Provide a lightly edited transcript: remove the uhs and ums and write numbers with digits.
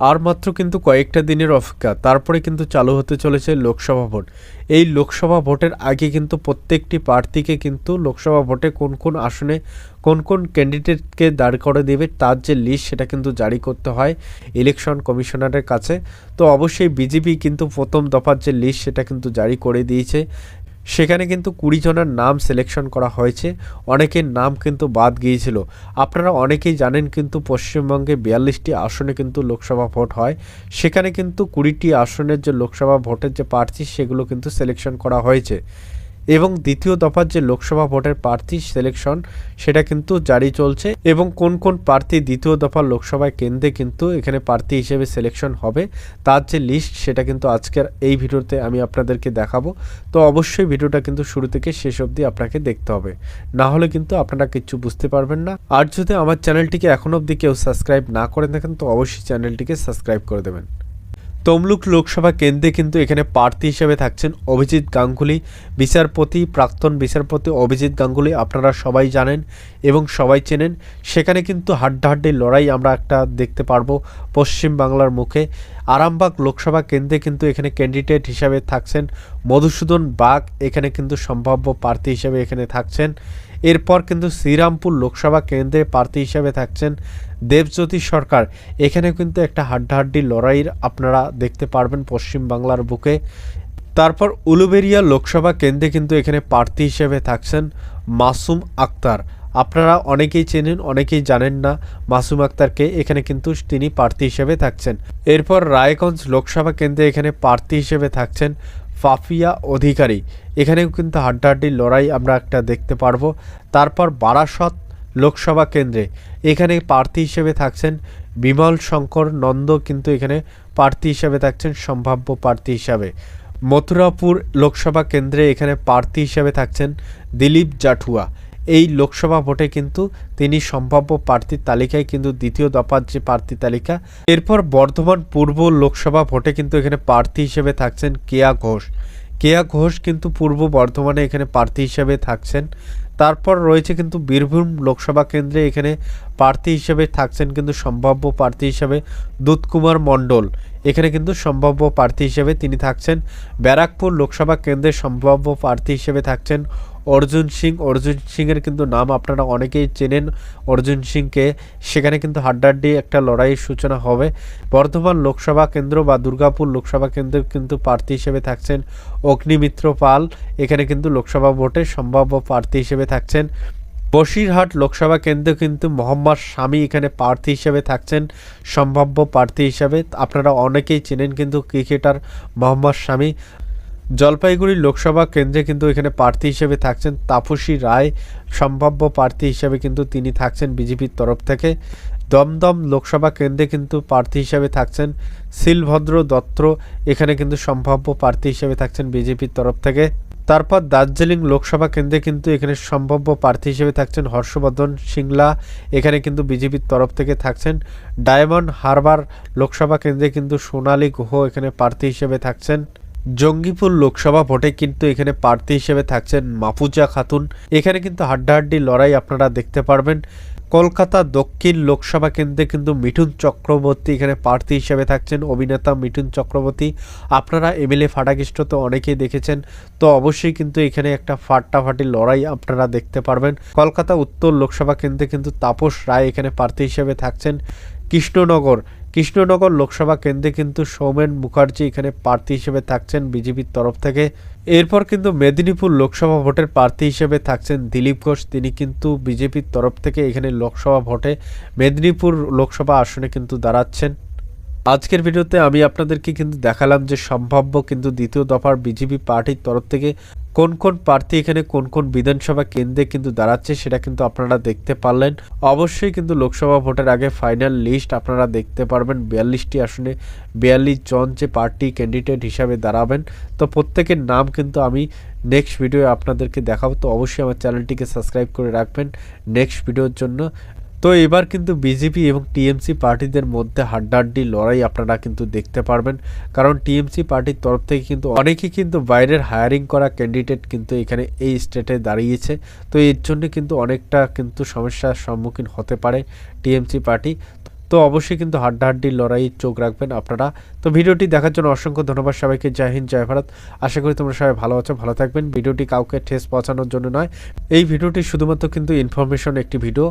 আর মাত্র কিন্তু কয়েকটা দিনের অপেক্ষা, তারপরে কিন্তু চালু হতে চলেছে লোকসভা ভোট। এই লোকসভা ভোটের আগে কিন্তু প্রত্যেকটি প্রার্থীকে কিন্তু লোকসভা ভোটে কোন কোন আসনে কোন কোন ক্যান্ডিডেটকে দাঁড় করে দেবে তার যে লিস্ট সেটা কিন্তু জারি করতে হয় ইলেকশন কমিশনারের কাছে। তো অবশ্যই বিজেপি কিন্তু প্রথম দফার যে লিস্ট সেটা কিন্তু জারি করে দিয়েছে। সেখানে কিন্তু 20 জনের নাম সিলেকশন করা হয়েছে, অনেকের নাম কিন্তু বাদ গিয়েছিল। আপনারা অনেকেই জানেন কিন্তু পশ্চিমবঙ্গে 42টি আসনে কিন্তু লোকসভা ভোট হয়, সেখানে কিন্তু 20টি আসনের যে লোকসভা ভোটের যে প্রার্থী সেগুলো কিন্তু সিলেকশন করা হয়েছে এবং দ্বিতীয় দফার যে লোকসভা ভোটের প্রার্থী সিলেকশন সেটা কিন্তু জারি চলছে এবং কোন কোন প্রার্থী দ্বিতীয় দফার লোকসভায় কেন্দ্রে কিন্তু এখানে প্রার্থী হিসেবে সিলেকশন হবে তার যে লিস্ট সেটা কিন্তু আজকের এই ভিডিওতে আমি আপনাদেরকে দেখাবো। তো অবশ্যই ভিডিওটা কিন্তু শুরু থেকে শেষ অবধি আপনাকে দেখতে হবে, না হলে কিন্তু আপনারা কিচ্ছু বুঝতে পারবেন না। আর যদি আমার চ্যানেলটিকে এখন অবধি কেউ সাবস্ক্রাইব না করে থাকেন তো অবশ্যই চ্যানেলটিকে সাবস্ক্রাইব করে দেবেন। তমলুক লোকসভা কেন্দ্রে কিন্তু এখানে প্রার্থী হিসেবে থাকছেন অভিজিৎ গাঙ্গুলি, বিচারপতি, প্রাক্তন বিচারপতি অভিজিৎ গাঙ্গুলি আপনারা সবাই জানেন এবং সবাই চেনেন। সেখানে কিন্তু হাড্ডাহাড্ডি লড়াই আমরা একটা দেখতে পারবো পশ্চিম বাংলার মুখে। আরামবাগ লোকসভা কেন্দ্রে কিন্তু এখানে ক্যান্ডিডেট হিসাবে থাকছেন মধুসূদন বাগ, এখানে কিন্তু সম্ভাব্য প্রার্থী হিসেবে এখানে থাকছেন। এরপর কিন্তু শ্রীরামপুর লোকসভা কেন্দ্রে প্রার্থী হিসেবে থাকছেন দেবজ্যোতি সরকার, এখানে কিন্তু একটা হাড্ডাহাড্ডি লড়াইয়ের আপনারা দেখতে পারবেন পশ্চিম বাংলার বুকে। তারপর উলুবেড়িয়া লোকসভা কেন্দ্রে কিন্তু এখানে প্রার্থী হিসেবে থাকছেন মাসুম আক্তার, আপনারা অনেকেই চেনেন অনেকেই জানেন না মাসুম আক্তারকে, এখানে কিন্তু তিনি প্রার্থী হিসেবে থাকছেন। এরপর রায়গঞ্জ লোকসভা কেন্দ্রে এখানে প্রার্থী হিসেবে থাকছেন ফাফিয়া অধিকারী, এখানেও কিন্তু হাড্ডাহাড্ডি লড়াই আমরা একটা দেখতে পারবো। তারপর বারাসত লোকসভা কেন্দ্রে এখানে প্রার্থী হিসেবে থাকছেন বিমল শঙ্কর নন্দ, কিন্তু এখানে প্রার্থী হিসেবে থাকছেন সম্ভাব্য প্রার্থী হিসাবে। মথুরাপুর লোকসভা কেন্দ্রে এখানে প্রার্থী হিসেবে থাকছেন দিলীপ জাঠুয়া, এই লোকসভা ভোটে কিন্তু তিনি সম্ভাব্য প্রার্থীর তালিকায় কিন্তু দ্বিতীয় দফার যে প্রার্থী তালিকা। এরপর বর্ধমান পূর্ব লোকসভা ভোটে কিন্তু এখানে প্রার্থী হিসেবে থাকছেন কেয়া ঘোষ, কেয়া ঘোষ কিন্তু পূর্ব বর্ধমানে এখানে প্রার্থী হিসেবে থাকছেন। তারপর রয়েছে কিন্তু বীরভূম লোকসভা কেন্দ্রে এখানে প্রার্থী হিসেবে থাকছেন কিন্তু সম্ভাব্য প্রার্থী হিসেবে দুধকুমার মণ্ডল, এখানে কিন্তু সম্ভাব্য প্রার্থী হিসেবে তিনি থাকছেন। ব্যারাকপুর লোকসভা কেন্দ্রে সম্ভাব্য প্রার্থী হিসেবে থাকছেন অর্জুন সিং, অর্জুন সিংয়ের কিন্তু নাম আপনারা অনেকেই চেনেন অর্জুন সিংকে, সেখানে কিন্তু হাড্ডাহাড্ডি একটা লড়াইয়ের সূচনা হবে। বর্ধমান লোকসভা কেন্দ্র বা দুর্গাপুর লোকসভা কেন্দ্রে কিন্তু প্রার্থী হিসেবে থাকছেন অগ্নিমিত্র পাল, এখানে কিন্তু লোকসভা ভোটে সম্ভাব্য প্রার্থী হিসেবে থাকছেন। বসিরহাট লোকসভা কেন্দ্রে কিন্তু মোহাম্মদ শামী এখানে প্রার্থী হিসেবে থাকছেন সম্ভাব্য প্রার্থী হিসেবে, আপনারা অনেকেই চেনেন কিন্তু ক্রিকেটার মোহাম্মদ শামী। জলপাইগুড়ি লোকসভা কেন্দ্রে কিন্তু এখানে প্রার্থী হিসেবে থাকছেন তাপসী রায়, সম্ভাব্য প্রার্থী হিসেবে কিন্তু তিনি থাকছেন বিজেপির তরফ থেকে। দমদম লোকসভা কেন্দ্রে কিন্তু প্রার্থী হিসেবে থাকছেন শিলভদ্র দত্ত, এখানে কিন্তু সম্ভাব্য প্রার্থী হিসেবে থাকছেন বিজেপির তরফ থেকে। তারপর দার্জিলিং লোকসভা কেন্দ্রে কিন্তু এখানে সম্ভাব্য প্রার্থী হিসেবে থাকছেন হর্ষবর্ধন সিংলা, এখানে কিন্তু বিজেপির তরফ থেকে থাকছেন। ডায়মন্ড হারবার লোকসভা কেন্দ্রে কিন্তু সোনালী গুহ এখানে প্রার্থী হিসেবে থাকছেন। জঙ্গিপুর লোকসভা ভোটে কিন্তু এখানে প্রার্থী হিসেবে থাকছেন মাফুজা খাতুন, এখানে কিন্তু হাড্ডাহাড্ডি লড়াই আপনারা দেখতে পারবেন। কলকাতা দক্ষিণ লোকসভা কেন্দ্রে কিন্তু মিঠুন চক্রবর্তী এখানে প্রার্থী হিসেবে থাকছেন, অভিনেতা মিঠুন চক্রবর্তী আপনারা এমএলএ ফাটাকৃষ্ট তো অনেকেই দেখেছেন, তো অবশ্যই কিন্তু এখানে একটা ফাটাফাটি লড়াই আপনারা দেখতে পারবেন। কলকাতা উত্তর লোকসভা কেন্দ্রে কিন্তু তাপস রায় এখানে প্রার্থী হিসেবে থাকছেন। কৃষ্ণনগর লোকসভা কেন্দ্রে কিন্তু সৌমেন মুখার্জি এখানে প্রার্থী হিসেবে থাকছেন বিজেপির তরফ থেকে। এরপর কিন্তু মেদিনীপুর লোকসভা ভোটের প্রার্থী হিসেবে থাকছেন দিলীপ ঘোষ, তিনি কিন্তু বিজেপির তরফ থেকে এখানে লোকসভা ভোটে মেদিনীপুর লোকসভা আসনে কিন্তু দাঁড়াচ্ছেন। আজকের ভিডিওতে আমি আপনাদেরকে কিন্তু দেখালাম যে সম্ভাব্য কিন্তু দ্বিতীয় দফার বিজেপি পার্টির তরফ থেকে কোন কোন প্রার্থী এখানে কোন কোন বিধানসভা কেন্দ্রে কিন্তু দাঁড়াচ্ছে সেটা কিন্তু আপনারা দেখতে পারলেন। অবশ্যই কিন্তু লোকসভা ভোটের আগে ফাইনাল লিস্ট আপনারা দেখতে পারবেন, 42টি আসনে 42 জন যে পার্টি ক্যান্ডিডেট হিসাবে দাঁড়াবেন, তো প্রত্যেকের নাম কিন্তু আমি নেক্সট ভিডিও আপনাদেরকে দেখাবো, তো অবশ্যই আমার চ্যানেলটিকে সাবস্ক্রাইব করে রাখবেন নেক্সট ভিডিওর জন্য। তো এবার কিন্তু বিজেপি এবং টিএমসি পার্টিদের মধ্যে হাড্ডাহাড্ডি লড়াই আপনারা কিন্তু দেখতে পারবেন, কারণ টিএমসি পার্টির তরফ থেকে কিন্তু অনেকেই কিন্তু বাইরের হায়ারিং করা ক্যান্ডিডেট কিন্তু এখানে এই স্টেটে দাঁড়িয়েছে, তো এর জন্য কিন্তু অনেকটা কিন্তু সমস্যার সম্মুখীন হতে পারে টিএমসি পার্টি। তো অবশ্যই কিন্তু হাড্ডাহাড্ডির লড়াই চোখ রাখবেন আপনারা। তো ভিডিওটি দেখার জন্য অসংখ্য ধন্যবাদ সবাইকে। জয় হিন্দ, জয় ভারত। আশা করি তোমরা সবাই ভালো আছো, ভালো থাকবেন। ভিডিওটি কাউকে ঠেস পৌঁছানোর জন্য নয়, এই ভিডিওটি শুধুমাত্র কিন্তু ইনফরমেশন একটি ভিডিও।